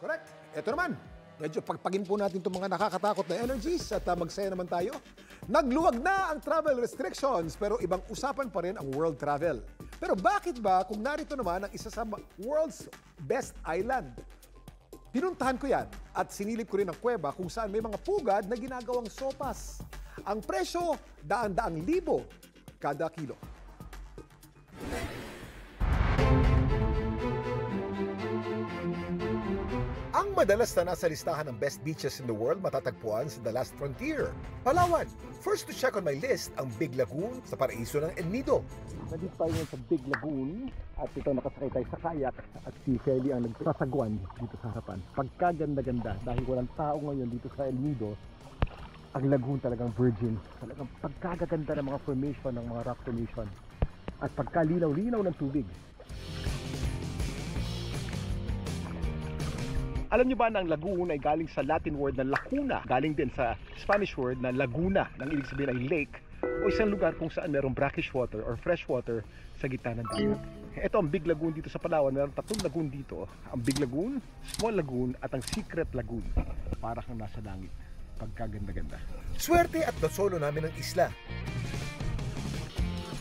Correct. Ito naman, medyo pagpagin po natin itong mga nakakatakot na energies at magsaya naman tayo. Nagluwag na ang travel restrictions pero ibang usapan pa rin ang world travel. Pero bakit ba kung narito naman ang isa sa world's best island? Pinuntahan ko yan at sinilip ko rin ang kuweba kung saan may mga pugad na ginagawang sopas. Ang presyo, daan-daang libo kada kilo. Ang madalas na nasa listahan ng best beaches in the world matatagpuan sa The Last Frontier, Palawan. First to check on my list, ang Big Lagoon sa paraiso ng El Nido. Nandito tayo sa Big Lagoon at ito nakasakay tayo sa kayak at si Feli ang nagsasagwan dito sa harapan. Pagkaganda-ganda dahil walang tao ngayon dito sa El Nido, ang lagoon talagang virgin. Talagang pagkagaganda ng mga formation, ng mga rock formation at pagkalinaw-linaw ng tubig. Alam niyo ba na ang lagoon ay galing sa Latin word na lacuna, galing din sa Spanish word na laguna, nang ibig sabihin ay lake o isang lugar kung saan merong brackish water or fresh water sa gitna ng dagat. Ito ang Big Lagoon dito sa Palawan. Meron 3 lagoon dito. Ang Big Lagoon, Small Lagoon at ang Secret Lagoon. Para kang nasa langit. Pagkaganda-ganda. Swerte at nasolo namin ang isla.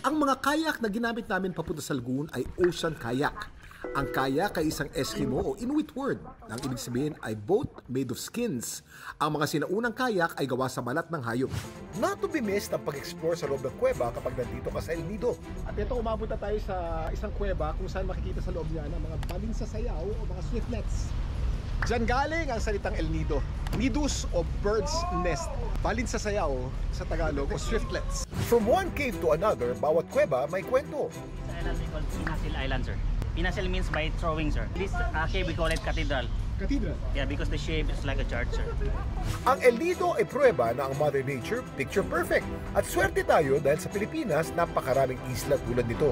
Ang mga kayak na ginamit namin papunta sa lagoon ay ocean kayak. Ang kayak ay isang Eskimo o Inuit word. Ang ibig sabihin ay boat made of skins. Ang mga sinaunang kayak ay gawa sa balat ng hayop. Not to be missed ang pag-explore sa loob ng kuweba kapag nandito ka sa El Nido. At ito, umabot na tayo sa isang kuweba kung saan makikita sa loob niya ng mga baling sa sayaw o mga swiftlets. Diyan galing ang salitang El Nido. Nidus o bird's nest. Balin sa sayaw sa Tagalog o swiftlets. From one cave to another, bawat kuweba may kwento. Sa island we call Pinasil Island, sir. Pinasil means by throwing, sir. This cave we call it cathedral. Cathedral? Yeah, because the shape is like a church, sir. Ang El Nido ay pruweba na ang Mother Nature picture perfect. At swerte tayo dahil sa Pilipinas napakaraming isla tulad nito.